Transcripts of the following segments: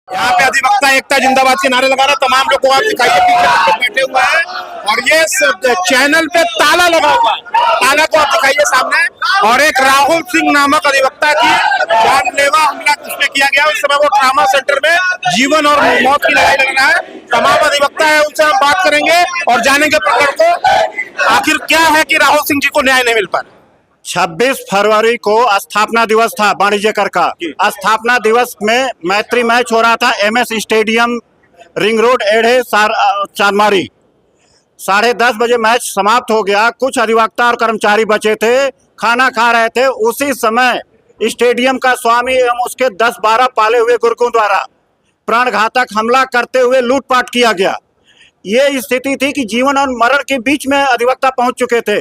यहाँ पे अधिवक्ता एकता जिंदाबाद के नारे लगा रहे तमाम लोग को आप दिखाइए पीछे आप लोग बैठे हुए हैं और ये चैनल पे ताला लगा हुआ है। ताला को आप दिखाइए सामने। और एक राहुल सिंह नामक अधिवक्ता की जानलेवा हमला उसमें किया गया। उस समय वो ट्रामा सेंटर में जीवन और मौत की लड़ाई लड़ रहा है। तमाम अधिवक्ता है उनसे हम बात करेंगे और जानेंगे प्रकरण को आखिर क्या है कि राहुल सिंह जी को न्याय नहीं मिल पा रहा। 26 फरवरी को स्थापना दिवस था वाणिज्य कर का। स्थापना दिवस में मैत्री मैच हो रहा था MS स्टेडियम रिंग रोड एढ़े चांदमारी। 10:30 बजे मैच समाप्त हो गया। कुछ अधिवक्ता और कर्मचारी बचे थे, खाना खा रहे थे। उसी समय स्टेडियम का स्वामी एवं उसके 10-12 पाले हुए गुर्गों द्वारा प्राणघातक हमला करते हुए लूटपाट किया गया। ये स्थिति थी कि जीवन और मरण के बीच में अधिवक्ता पहुंच चुके थे।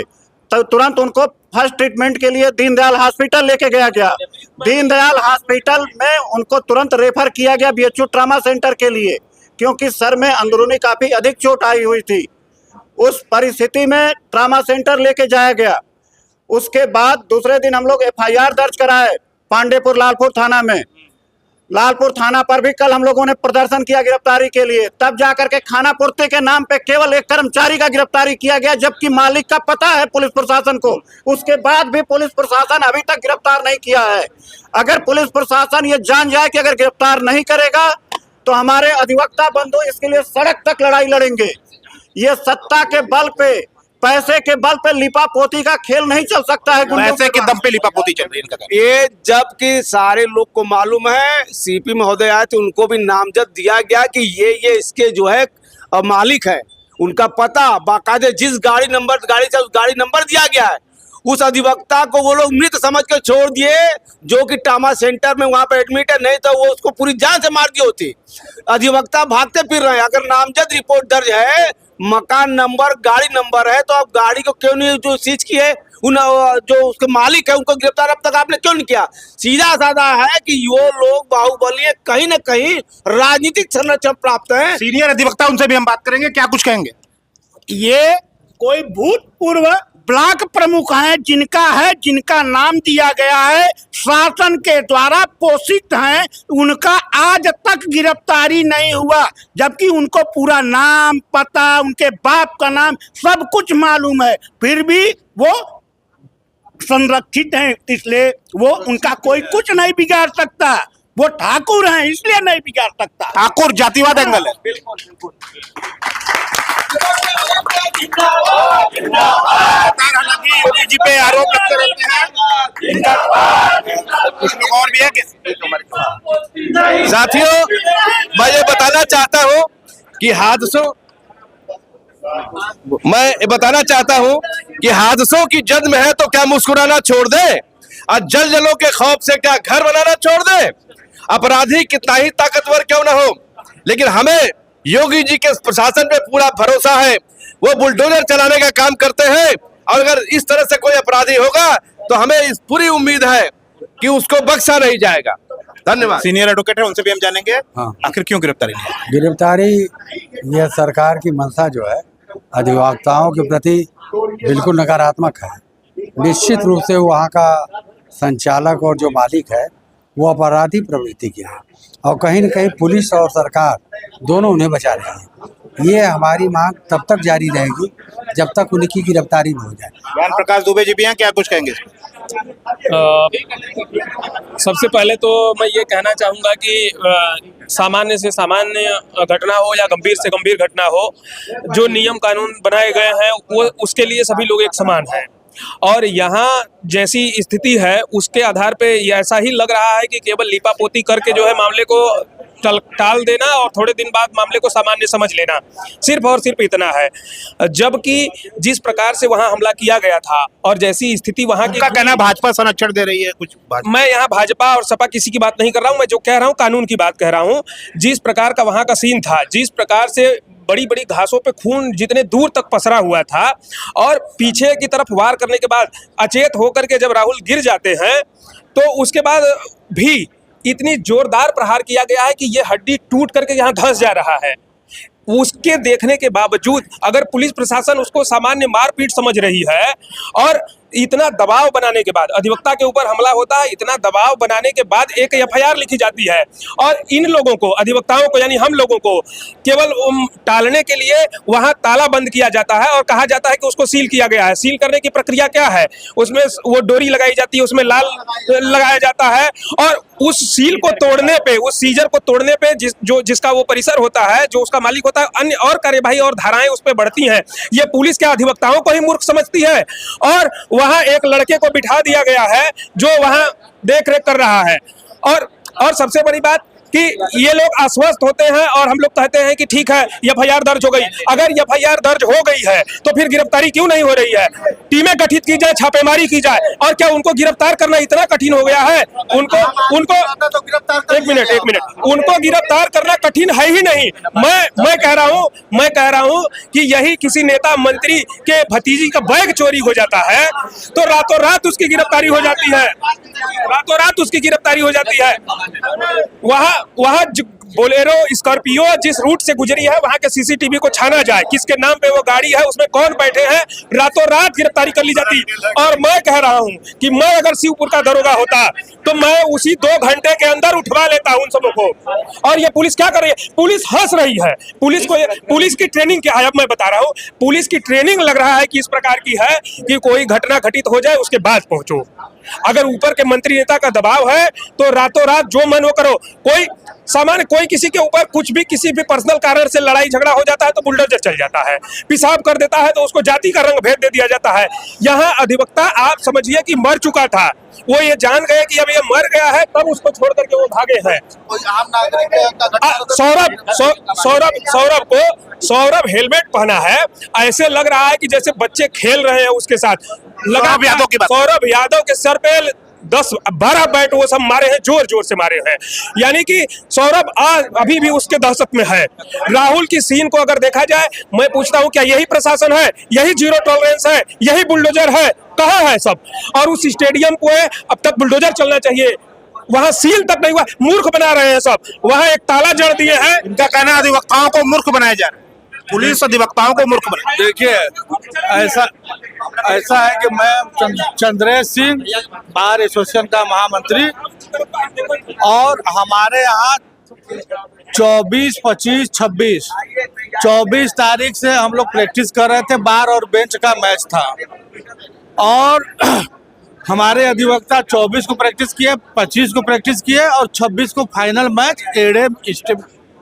तो तुरंत उनको फर्स्ट ट्रीटमेंट के लिए दीनदयाल हॉस्पिटल लेके गया गया। दीनदयाल हॉस्पिटल में उनको तुरंत रेफर किया गया BHU ट्रामा सेंटर के लिए, क्योंकि सर में अंदरूनी काफी अधिक चोट आई हुई थी। उस परिस्थिति में ट्रामा सेंटर लेके जाया गया। उसके बाद दूसरे दिन हम लोग FIR दर्ज कराए पांडेपुर लालपुर थाना में। लालपुर थाना पर भी कल हम लोगों ने प्रदर्शन किया गिरफ्तारी के लिए। तब जाकर के खाना पूर्ति के नाम पे केवल एक कर्मचारी का गिरफ्तारी किया गया, जबकि मालिक का पता है पुलिस प्रशासन को। उसके बाद भी पुलिस प्रशासन अभी तक गिरफ्तार नहीं किया है। अगर पुलिस प्रशासन ये जान जाए कि अगर गिरफ्तार नहीं करेगा तो हमारे अधिवक्ता बंधु इसके लिए सड़क तक लड़ाई लड़ेंगे। ये सत्ता के बल पे, पैसे के बल पे लिपापोती का खेल नहीं चल सकता है। पैसे के दम पे लिपापोती चल रही है। ये जबकि सारे लोग को मालूम है, CP महोदय आए थे, उनको भी नामजद दिया गया कि ये इसके जो है मालिक है। उनका पता बाकायदे जिस गाड़ी से उस गाड़ी नंबर दिया गया है। उस अधिवक्ता को वो लोग मृत समझ के छोड़ दिए, जो कि ट्रामा सेंटर में वहां पे एडमिट है। नहीं तो वो उसको पूरी जान से मार दी होती। अधिवक्ता भागते फिर रहे हैं। अगर नामजद रिपोर्ट दर्ज है, मकान नंबर, गाड़ी नंबर है, तो आप गाड़ी को क्यों नहीं जो सीज की है, उन जो उसके मालिक है उनको गिरफ्तार अब तक आपने क्यों नहीं किया? सीधा साधा है कि वो लोग बाहुबली कहीं ना कहीं राजनीतिक संरक्षण प्राप्त है। सीनियर अधिवक्ता उनसे भी हम बात करेंगे, क्या कुछ कहेंगे? ये कोई भूतपूर्व ब्लॉक प्रमुख हैं, जिनका नाम दिया गया है, शासन के द्वारा पोषित हैं, उनका आज तक गिरफ्तारी नहीं हुआ। जबकि उनको पूरा नाम, पता, उनके बाप का नाम सब कुछ मालूम है, फिर भी वो संरक्षित हैं। इसलिए वो उनका कोई कुछ नहीं बिगाड़ सकता। वो ठाकुर हैं इसलिए नहीं बिगाड़ सकता। ठाकुर जातिवाद एंगल है। योगी जी पे आरोप लगते रहते हैं। इनका कुछ लोग और भी है कि साथियों, मैं ये बताना चाहता हूँ कि हादसों की जद में है तो क्या मुस्कुराना छोड़ दे, और जलों के खौफ से क्या घर बनाना छोड़ दे। अपराधी कितना ही ताकतवर क्यों न हो, लेकिन हमें योगी जी के प्रशासन पे पूरा भरोसा है। वो बुलडोजर चलाने का काम करते हैं, और अगर इस तरह से कोई अपराधी होगा तो हमें इस पूरी उम्मीद है कि उसको बख्शा नहीं जाएगा। धन्यवाद। सीनियर एडवोकेट है, उनसे भी हम जानेंगे। हाँ। आखिर क्यों गिरफ्तारी? यह सरकार की मंशा जो है अधिवक्ताओं के प्रति बिल्कुल नकारात्मक है। निश्चित रूप से वहाँ का संचालक और जो मालिक है वो अपराधी प्रवृत्ति के हैं, और कहीं न कहीं पुलिस और सरकार दोनों उन्हें बचा रही है। ये हमारी मांग तब तक जारी रहेगी जब तक उनकी गिरफ्तारी नहीं हो जाए। ज्ञान प्रकाश दुबे जी भी हैं, क्या कुछ कहेंगे? सबसे पहले तो मैं ये कहना चाहूँगा कि सामान्य से सामान्य घटना हो या गंभीर से गंभीर घटना हो, जो नियम कानून बनाए गए हैं वो उसके लिए सभी लोग एक समान हैं। और यहाँ जैसी स्थिति है उसके आधार पे ऐसा ही लग रहा है कि केवल लिपापोती करके जो है मामले को टाल देना और थोड़े दिन बाद मामले को सामान्य समझ लेना, सिर्फ और सिर्फ इतना है। जबकि जिस प्रकार से वहां हमला किया गया था और जैसी स्थिति वहां की, कहना भाजपा संरक्षण दे रही है कुछ मैं यहाँ भाजपा और सपा किसी की बात नहीं कर रहा हूँ। मैं जो कह रहा हूँ कानून की बात कह रहा हूँ। जिस प्रकार का वहां का सीन था, जिस प्रकार से बड़ी बड़ी घासों पे खून जितने दूर तक पसरा हुआ था, और पीछे की तरफ वार करने के बाद अचेत होकर के जब राहुल गिर जाते हैं तो उसके बाद भी इतनी जोरदार प्रहार किया गया है कि ये हड्डी टूट करके यहाँ धंस जा रहा है। उसके देखने के बावजूद अगर पुलिस प्रशासन उसको सामान्य मारपीट समझ रही है और इतना दबाव बनाने के बाद अधिवक्ता के ऊपर हमला होता है, इतना दबाव बनाने के बाद एक एफआईआर लिखी जाती है और इन लोगों को, अधिवक्ताओं को यानी हम लोगों को केवल टालने के लिए वहां ताला बंद किया जाता है और कहा जाता है कि उसको सील किया गया है। सील करने की प्रक्रिया क्या है? उसमें वो डोरी लगाई जाती है, उसमें लाल लगाया जाता है और उस सील को तोड़ने पे, उस सीजर को तोड़ने पे जिसका वो परिसर होता है, जो उसका मालिक होता है, अन्य और कार्यवाही और धाराएं उस पर बढ़ती हैं। ये पुलिस क्या अधिवक्ताओं को ही मूर्ख समझती है? और वहां एक लड़के को बिठा दिया गया है जो वहां देख रेख कर रहा है और सबसे बड़ी बात कि ये लोग आश्वस्त होते हैं और हम लोग कहते हैं कि ठीक है एफआईआर दर्ज हो गई। अगर एफआईआर दर्ज हो गई है तो फिर गिरफ्तारी क्यों नहीं हो रही है? टीमें गठित की जाए, छापेमारी की जाए। और क्या उनको गिरफ्तार करना इतना कठिन हो गया है? उनको एक मिनट उनको गिरफ्तार करना कठिन है ही नहीं। मैं कह रहा हूं कि यही किसी नेता मंत्री के भतीजी का बैग चोरी हो जाता है तो रातों रात उसकी गिरफ्तारी हो जाती है, रातों रात उसकी गिरफ्तारी हो जाती है। वहां बोलेरो स्कॉर्पियो जिस रूट से गुजरी है वहां के सीसीटीवी को छाना जाए, किसके नाम पे वो गाड़ी है, उसमें कौन बैठे हैं, रातों रात गिरफ्तारी कर ली जाती। और मैं कह रहा हूं कि मैं अगर शिवपुर का दरोगा होता तो मैं उसी 2 घंटे के अंदर उठवा लेता उन सबों को। और ये पुलिस क्या कर रही है? पुलिस हंस रही है। पुलिस की ट्रेनिंग क्या है? अब मैं बता रहा हूं, पुलिस की ट्रेनिंग लग रहा है कि इस प्रकार की है कि कोई घटना घटित हो जाए उसके बाद पहुंचो। अगर ऊपर के मंत्री नेता का दबाव है तो रातों रात जो मन हो करो। कोई किसी के ऊपर कुछ भी, किसी भी पर्सनल कारण से लड़ाई झगड़ा हो जाता है तो बुलडोजर चल जाता है, पेशाब कर देता है तो उसको जाति का रंग भेद दे दिया जाता है। यहाँ अधिवक्ता आप समझिए कि मर चुका था, वो ये जान गए कि अब ये मर गया है, तब उसको छोड़ करके वो भागे हैं। सौरभ हेलमेट पहना है, ऐसे लग रहा है कि जैसे बच्चे खेल रहे हैं उसके साथ। सौरभ यादव के सर पे 10-12 बैट वो सब मारे हैं, जोर जोर से मारे हैं। यानी कि सौरभ आज अभी भी उसके दहशत में है। राहुल की सीन को अगर देखा जाए, मैं पूछता हूं क्या यही प्रशासन है, यही जीरो टॉलरेंस है, यही बुलडोजर है? कहाँ है सब? और उस स्टेडियम को अब तक बुलडोजर चलना चाहिए, वहां सील तक नहीं हुआ, मूर्ख बना रहे हैं सब। वहां एक ताला जड़ दिए हैं। इनका कहना है अधिवक्ताओं को मूर्ख बनाया जा रहा है, पुलिस अधिवक्ताओं को मूर्ख बना। देखिए ऐसा है कि मैं चंद्रेश सिंह, बार एसोसिएशन का महामंत्री, और हमारे यहाँ 24, 25, 24 तारीख से हम लोग प्रैक्टिस कर रहे थे। बार और बेंच का मैच था और हमारे अधिवक्ता 24 को प्रैक्टिस किए, 25 को प्रैक्टिस किए और 26 को फाइनल मैच एडे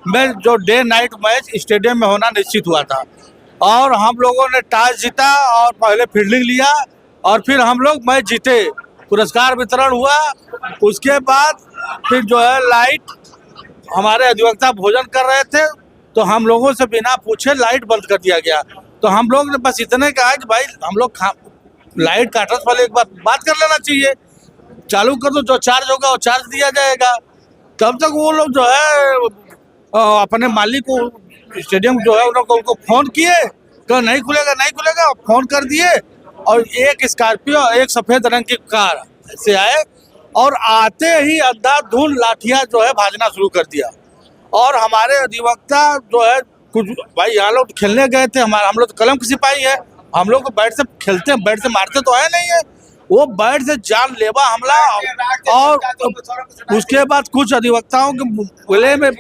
में, जो डे नाइट मैच स्टेडियम में होना निश्चित हुआ था। और हम लोगों ने टॉस जीता और पहले फील्डिंग लिया और फिर हम लोग मैच जीते, पुरस्कार वितरण हुआ। उसके बाद फिर जो है लाइट, हमारे अधिवक्ता भोजन कर रहे थे तो हम लोगों से बिना पूछे लाइट बंद कर दिया गया। तो हम लोग ने बस इतने कहा कि भाई हम लोग लाइट काटने वाले एक बार बात कर लेना चाहिए, चालू कर दो, जो चार्ज होगा वो चार्ज दिया जाएगा। तब तक वो लोग जो है अपने मालिक को, स्टेडियम जो है उनको फोन किए, तो नहीं खुलेगा, फोन कर दिए। और एक स्कॉर्पियो, एक सफेद रंग की कार से आए और आते ही अंधाधुंध लाठियां जो है भाजना शुरू कर दिया। और हमारे अधिवक्ता जो है कुछ, भाई यहाँ लोग खेलने गए थे, हम लोग तो कलम की सिपाही है, हम लोग को बैट से खेलते हैं, बैट से मारते तो है नहीं है। वो बैट से जानलेवा हमला। और उसके बाद कुछ अधिवक्ताओं के गले में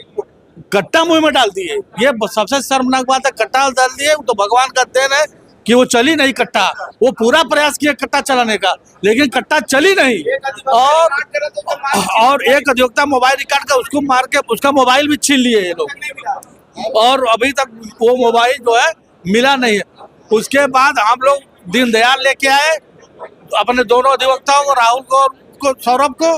कट्टा मुंह में डाल दिए। ये सबसे शर्मनाक बात है, कट्टा डाल दिए। तो भगवान का देन है कि वो चली नहीं कट्टा। वो पूरा प्रयास किया कट्टा चलाने का, लेकिन कट्टा चली नहीं। और एक अधिवक्ता मोबाइल निकाल कर उसको मार के उसका मोबाइल भी छीन लिए ये लोग, और अभी तक वो मोबाइल जो है मिला नहीं है। उसके बाद हम लोग दीनदयाल लेके आए अपने दोनों अधिवक्ताओं को, राहुल को, सौरभ को,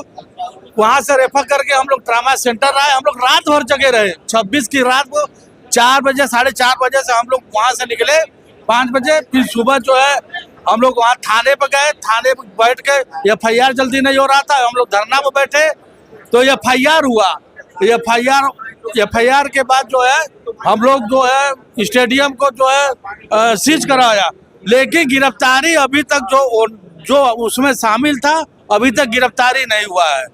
वहां से रेफर करके हम लोग ट्रामा सेंटर आए। हम लोग रात भर जगे रहे। 26 की रात को 4 बजे, 4:30 बजे से हम लोग वहां से निकले, 5 बजे। फिर सुबह जो है हम लोग वहाँ थाने पर गए। थाने पर बैठ के एफआईआर जल्दी नहीं हो रहा था, हम लोग धरना पर बैठे तो एफआईआर हुआ। एफआईआर के बाद जो है हम लोग जो है स्टेडियम को जो है सीज कराया, लेकिन गिरफ्तारी अभी तक जो उसमें शामिल था अभी तक गिरफ्तारी नहीं हुआ है।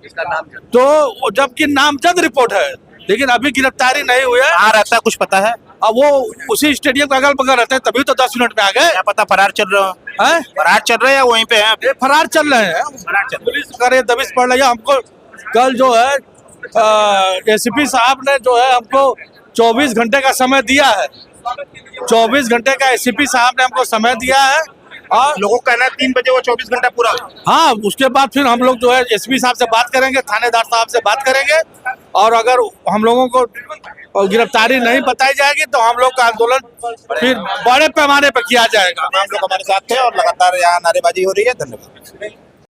तो जबकि नामजद रिपोर्ट है, लेकिन अभी गिरफ्तारी नहीं हुई है। कहाँ रहता है कुछ पता है? अब वो उसी स्टेडियम के अगल बगल रहते हैं, तभी तो 10 मिनट में आ गए। क्या पता फरार चल रहे हो? हैं? फरार चल रहे हैं या वहीं पे हैं? ये फरार चल रहे हैं। फरार चल रहे पुलिस करे दबिश पड़ रही है हमको। कल जो है एसीपी साहब ने जो है हमको 24 घंटे का समय दिया है। 24 घंटे का एसीपी साहब ने हमको समय दिया है और हैं। लोगों का कहना है 3 बजे वो 24 घंटा पूरा हो। हाँ, उसके बाद फिर हम लोग जो है एसपी साहब से बात करेंगे, थानेदार साहब से बात करेंगे और अगर हम लोगों को गिरफ्तारी नहीं बताई जाएगी तो हम लोग का आंदोलन फिर बड़े पैमाने पर किया जाएगा। हम लोग हमारे साथ थे और लगातार यहाँ नारेबाजी हो रही है। धन्यवाद।